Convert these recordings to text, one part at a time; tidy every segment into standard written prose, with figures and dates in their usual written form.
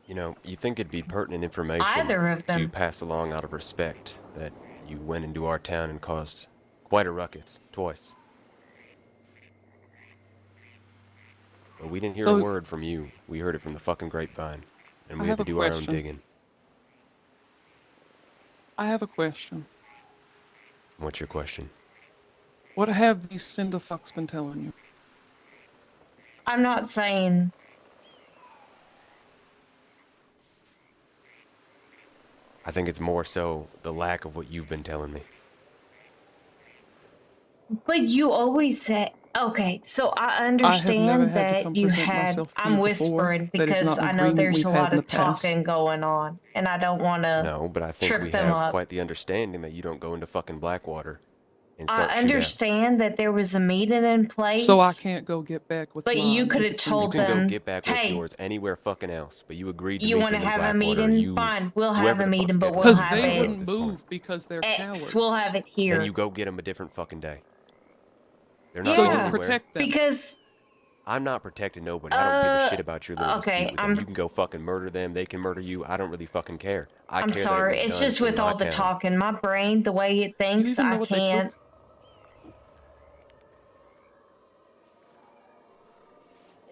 You know, you think it'd be pertinent information Either of to them. pass along out of respect that you went into our town and caused quite a ruckus, twice. But we didn't hear a So, word from you. We heard it from the fucking grapevine. And I we had have to a do our own question. digging. I have a question. What's your question? What have these cinderfucks been telling you? I'm not saying. I think it's more so the lack of what you've been telling me. But you always say, okay, so I I have never understand had to that come you present had, myself to I'm you before. whispering That is because not an I know agreement there's we've a had lot in the of past. talking going on, and I don't want to No, but I think trip we them have up. quite the understanding that you don't go into fucking Blackwater and I start shootouts. understand that there was a meeting in place. So I can't go get back what's But mine. you could if have it's in your told You can them, go get back what's hey, yours anywhere fucking else, but you agreed to you meet want to them in have a Blackwater. meeting? Fine, we'll have Whoever a the fuck meeting, but we'll Because have they it wouldn't move because they're cowards. X. We'll have it here. Then you go get them a different fucking day. They're not So going you anywhere. protect them. Because I'm not protecting nobody. I don't give a shit about your little okay, dispute with them. You can go fucking murder them. They can murder you. I don't really fucking care. I I'm care sorry. that it was It's done just in with my all the town. talking, my brain, the way it Do you thinks, even know I what they can't. cook?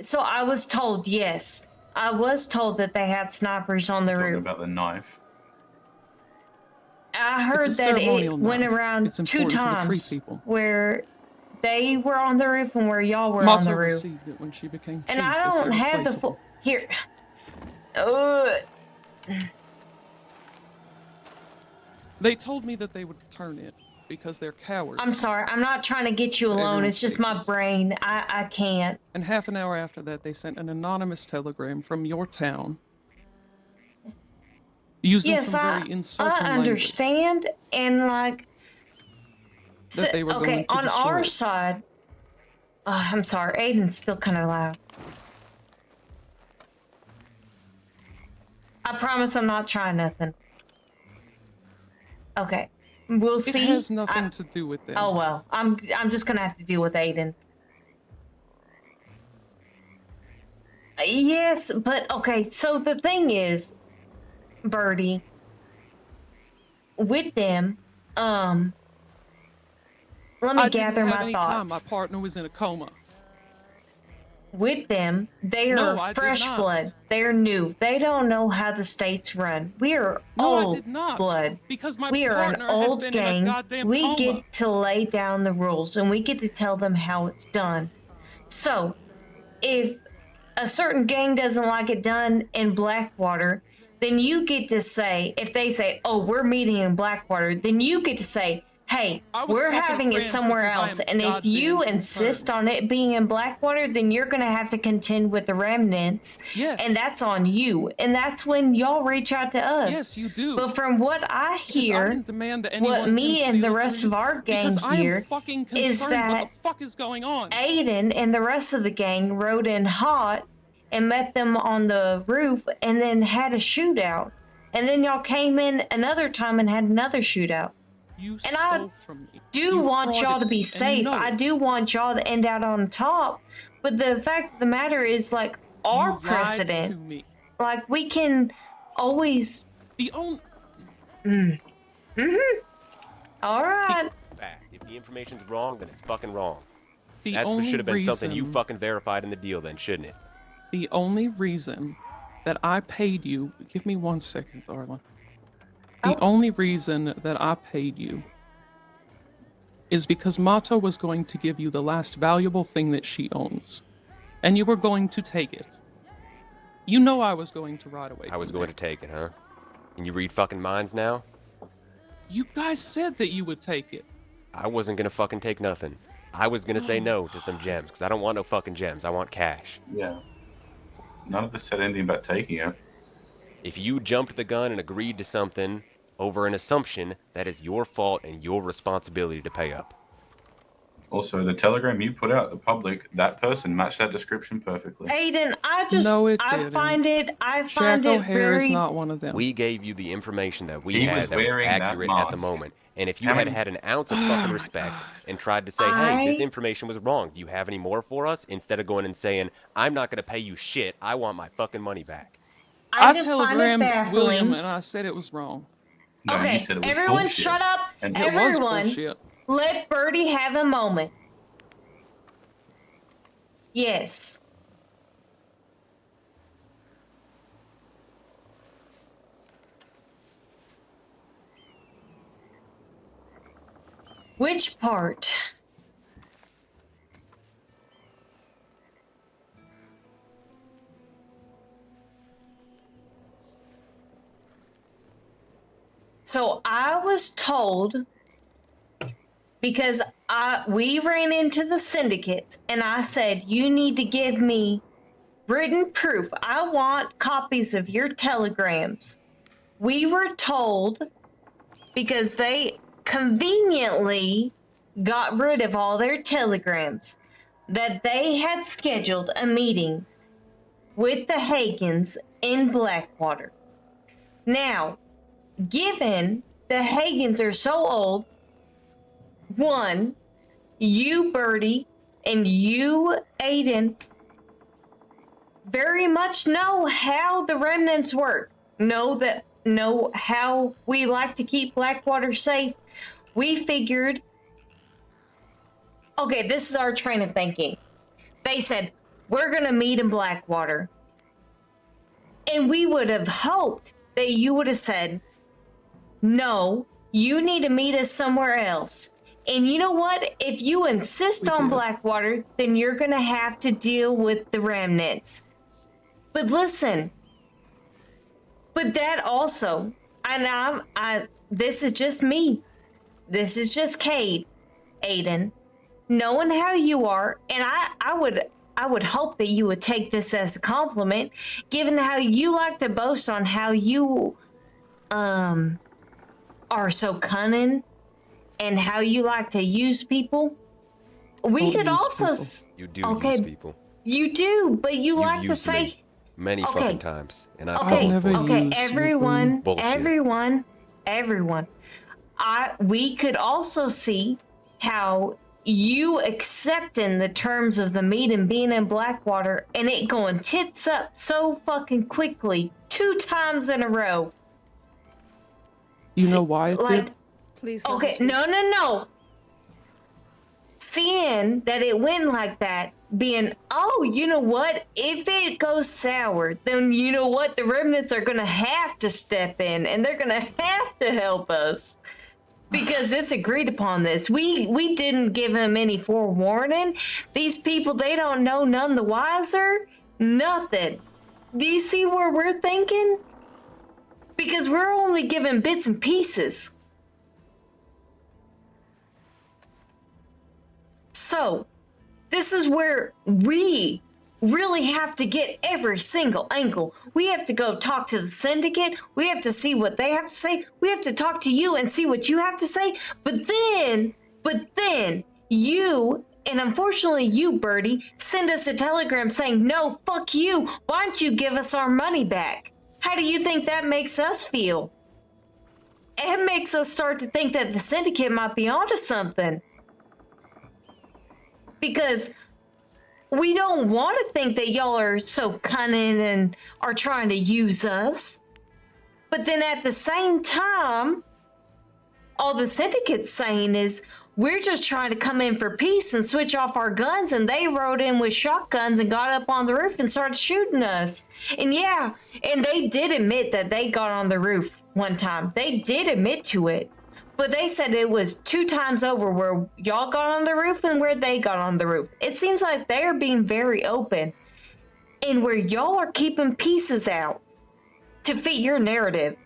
So I was told, yes. I was told that they had snipers on the Talking roof. about the knife. I It's a heard that it ceremonial went knife. around It's 2 important to the tree times people. where they were on the roof and where y'all were on Mata the roof. received it when she became chief. And I It's don't have the full. irreplaceable. Here. They told me that they would return it because they're cowards. I'm sorry. I'm not trying to get you To alone. everyone's It's just my faces. brain. I can't. And half an hour after that, they sent an anonymous telegram from your town using Yes, some very insulting I language understand. And like, that they were okay, going to on destroy our it. side. I'm sorry. Aiden's still kind of loud. I promise I'm not trying nothing. Okay. We'll see. It has nothing to do with them. Oh well. I'm just gonna have to deal with Aiden. Yes, but okay, so the thing is, Birdie, with them, let me gather my thoughts. My partner was in a coma. With them, they No, are I did fresh not. blood. They're new. They don't know how the states run. We are No, I old did not. blood. Because my We are an partner has old been in a gang. goddamn We coma. get to lay down the rules and we get to tell them how it's done. So, if a certain gang doesn't like it done in Blackwater, then you get to say, if they say, oh, we're meeting in Blackwater, then you get to say, hey, we're having it somewhere else. And if you insist on it being in Blackwater, then you're going to have to contend with the remnants. Yes. And that's on you. And that's when y'all reach out to us. Yes, you do. But from what I hear, I didn't demand that anyone what me and the conceal it rest from of our gang because I am here fucking is concerned that what the fuck is going on. Aiden and the rest of the gang rode in hot and met them on the roof and then had a shootout. And then y'all came in another time and had another shootout. You And I stole from me. do You want y'all frauded to be me, and you safe. know I it. do want y'all to end out on top. But the fact of the matter is, like, our You lied precedent, to me. like, we can always. The only. All right. Fact. If the information's wrong, then it's fucking wrong. The That only should have been something you reason- fucking verified in the deal then, shouldn't it? The only reason that I paid you. Give me 1 second, darling. The only reason that I paid you is because Mata was going to give you the last valuable thing that she owns. And you were going to take it. You know I was going to ride away. I was going to take it, huh? Can you read fucking minds now? You guys said that you would take it. I wasn't gonna fucking take nothing. I was gonna say no to some gems, because I don't want no fucking gems. I want cash. Yeah. None of us said anything about taking it. If you jumped the gun and agreed to something over an assumption, that is your fault and your responsibility to pay up. Also, the telegram you put out to the public, that person matched that description perfectly. Aiden, I just. No, it I didn't. find it Jack O'Hare very. is not one of them. We gave you the information that we He had was that was wearing that accurate at the mask. moment. And if you How had many- had an ounce of Oh fucking my respect God. and tried to say, hey, this I- information was wrong, do you have any more for us? Instead of going and saying, I'm not going to pay you shit, I want my fucking money back. I just find it telegrammed William baffling. and I said it was wrong. No, you Okay, said it was everyone bullshit. shut up. And It was Everyone, bullshit. let Birdie have a moment. Yes. Which part? So I was told, because we ran into the syndicates and I said, you need to give me written proof. I want copies of your telegrams. We were told, because they conveniently got rid of all their telegrams, that they had scheduled a meeting with the Hagens in Blackwater. Now, given the Hagens are so old, one, you, Birdie, and you, Aiden, very much know how the remnants work. Know how we like to keep Blackwater safe. We figured, okay, this is our train of thinking. They said, we're gonna meet in Blackwater. And we would have hoped that you would have said, no, you need to meet us somewhere else. And you know what? If you insist on Blackwater, then you're going to have to deal with the remnants. But listen, but that also, and this is just me. This is just Cade, Aiden, knowing how you are, and I would hope that you would take this as a compliment, given how you like to boast on how you are so cunning and how you like to use people. We could also You do use people. You do, but you like to used say me many okay. fucking times, and I've Okay, fallen for it. okay, used everyone, Bullshit. everyone. We could also see how you accepting the terms of the meeting being in Blackwater and it going tits up so fucking quickly 2 times in a row. You know why it Like, did? Please. let okay, us read. no. Seeing that it went like that, being, oh, you know what? If it goes sour, then you know what? The remnants are going to have to step in and they're going to have to help us. Because it's agreed upon this. We didn't give them any forewarning. These people, they don't know none the wiser. Nothing. Do you see where we're thinking? Because we're only given bits and pieces. So, this is where we really have to get every single angle. We have to go talk to the syndicate. We have to see what they have to say. We have to talk to you and see what you have to say. But then you, and unfortunately you, Birdie, send us a telegram saying, no, fuck you. Why don't you give us our money back? How do you think that makes us feel? It makes us start to think that the syndicate might be onto something. Because we don't want to think that y'all are so cunning and are trying to use us. But then at the same time, all the syndicate's saying is, we're just trying to come in for peace and switch off our guns, and they rode in with shotguns and got up on the roof and started shooting us. And yeah, and they did admit that they got on the roof one time. They did admit to it. But they said it was 2 times over where y'all got on the roof and where they got on the roof. It seems like they're being very open. And where y'all are keeping pieces out to fit your narrative.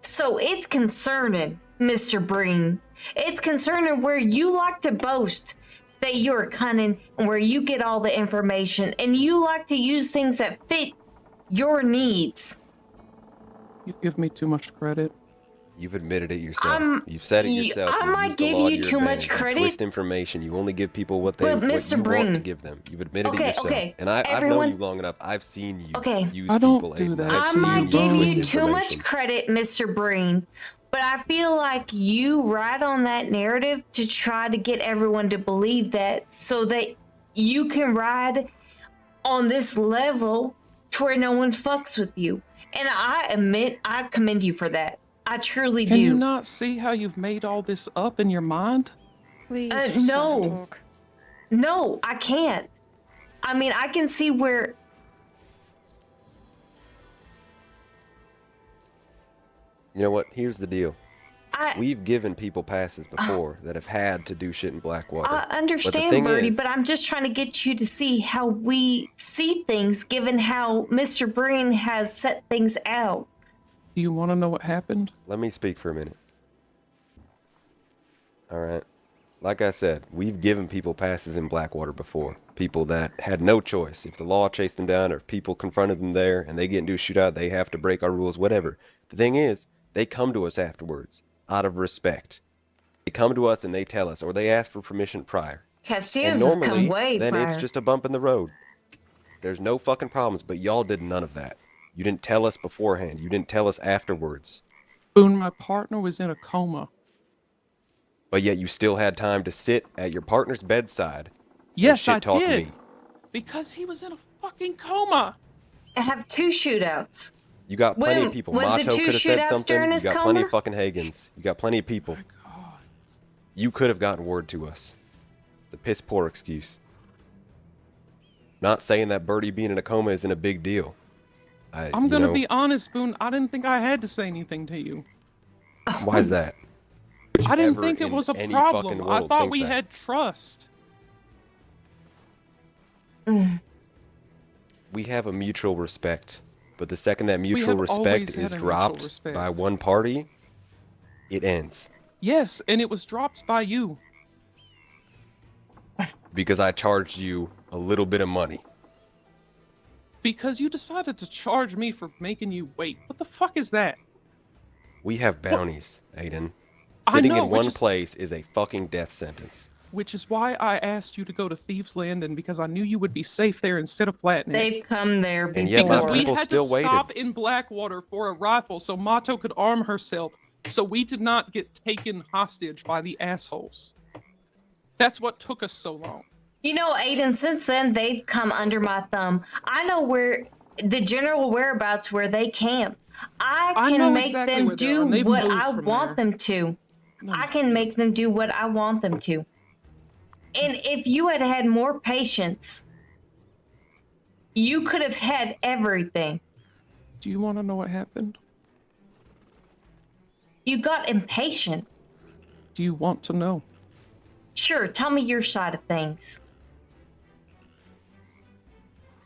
So it's concerning, Mr. Breen. It's concerning where you like to boast that you're cunning and where you get all the information and you like to use things that fit your needs. You give me too much credit. You've admitted it yourself. You've said it yourself. I You might used the give law to you your too much advantage. You credit. twist information. You only give people what But what Mr. you Breen, want to give them. You've admitted it yourself. okay, And I've known everyone- you long enough. I've seen you use I don't people. do Aiden. that I've I to seen might you, give Breen. you twist too much information. credit, Mr. Breen, but I feel like you ride on that narrative to try to get everyone to believe that so that you can ride on this level to where no one fucks with you. And I admit, I commend you for that. I truly Can do. you not see how you've made all this up in your mind? Please, just let him No. talk. No, I can't. I mean, I can see where. You know what? Here's the deal. I We've given people passes before that have had to do shit in Blackwater. I understand, thing Birdie, is- but I'm just trying to get you to see how we see things, given how Mr. Breen has set things out. Do you want to know what happened? Let me speak for a minute. Alright. Like I said, we've given people passes in Blackwater before. People that had no choice. If the law chased them down or if people confronted them there and they get into a shootout, they have to break our rules, whatever. The thing is, they come to us afterwards, out of respect. They come to us and they tell us, or they ask for permission prior. And Castillo's has come normally, way then prior. it's just a bump in the road. There's no fucking problems, but y'all did none of that. You didn't tell us beforehand. You didn't tell us afterwards. Boone, my partner was in a coma. But yet you still had time to sit at your partner's bedside Yes, and I shit talk did. me. Because he was in a fucking coma. I have 2 shootouts. You got plenty When- of people. was it Mato 2 could have said shootouts something. during You his got plenty coma? of fucking Hagens. You got plenty of people. My God. You could have gotten word to us. It's a piss poor excuse. Not saying that Birdie being in a coma isn't a big deal. I'm gonna be honest, Boone. I didn't think I had to say anything to you. Why is that? I didn't Ever think it in was a any fucking problem. I world thought think we that? had trust. We have a mutual respect, but the second that mutual have always respect had is a mutual dropped respect. by one party, it ends. Yes, and it was dropped by you. Because I charged you a little bit of money. Because you decided to charge me for making you wait. What the fuck is that? We have bounties, Aiden. I Sitting know, in which one is- place is a fucking death sentence. Which is why I asked you to go to Thieves Landing, because I knew you would be safe there instead of Flatnet. They've come there before. And yet my Because we people had to still waited. stop in Blackwater for a rifle so Mato could arm herself, so we did not get taken hostage by the assholes. That's what took us so long. You know, Aiden, since then, they've come under my thumb. I know where the general whereabouts where they camp. I I can know make exactly them where they are, do and they've what moved I from want there. them to. No, I can make them do what I want them to. And if you had had more patience, you could have had everything. Do you want to know what happened? You got impatient. Do you want to know? Sure, tell me your side of things.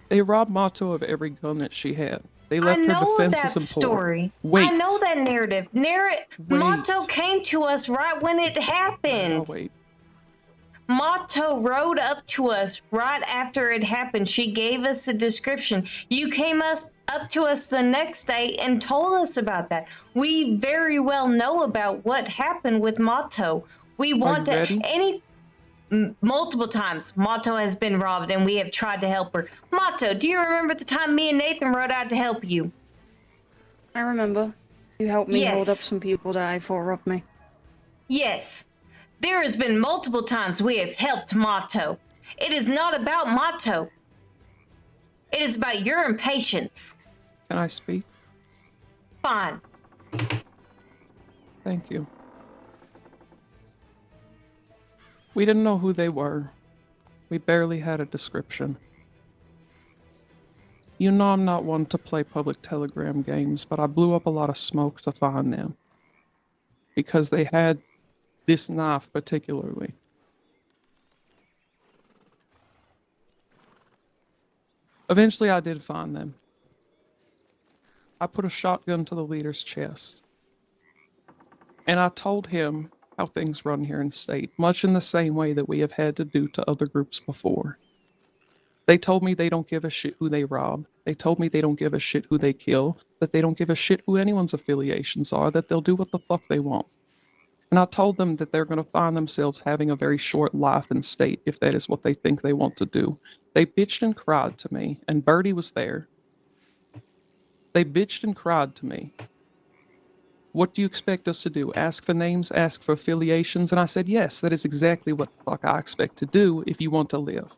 They robbed Mato of every gun that she had. They I left her know defenses that and poor. story. Wait. I know that narrative. Wait. Mato came to us right when it happened. Oh, wait. Mato rode up to us right after it happened. She gave us a description. You came up to us the next day and told us about that. We very well know about what happened with Mato. We want you to ready? multiple times Mato has been robbed and we have tried to help her. Mato, do you remember the time me and Nathan rode out to help you? I remember. You helped me hold up Yes. some people that I thought robbed me. Yes. There has been multiple times we have helped Mato. It is not about Mato. It is about your impatience. Can I speak? Fine. Thank you. We didn't know who they were. We barely had a description. You know I'm not one to play public telegram games, but I blew up a lot of smoke to find them. Because they had this knife particularly. Eventually I did find them. I put a shotgun to the leader's chest. And I told him how things run here in the state, much in the same way that we have had to do to other groups before. They told me they don't give a shit who they rob. They told me they don't give a shit who they kill, that they don't give a shit who anyone's affiliations are, that they'll do what the fuck they want. And I told them that they're going to find themselves having a very short life in state if that is what they think they want to do. They bitched and cried to me, and Birdie was there. They bitched and cried to me. What do you expect us to do? Ask for names, ask for affiliations? And I said, yes, that is exactly what the fuck I expect to do if you want to live.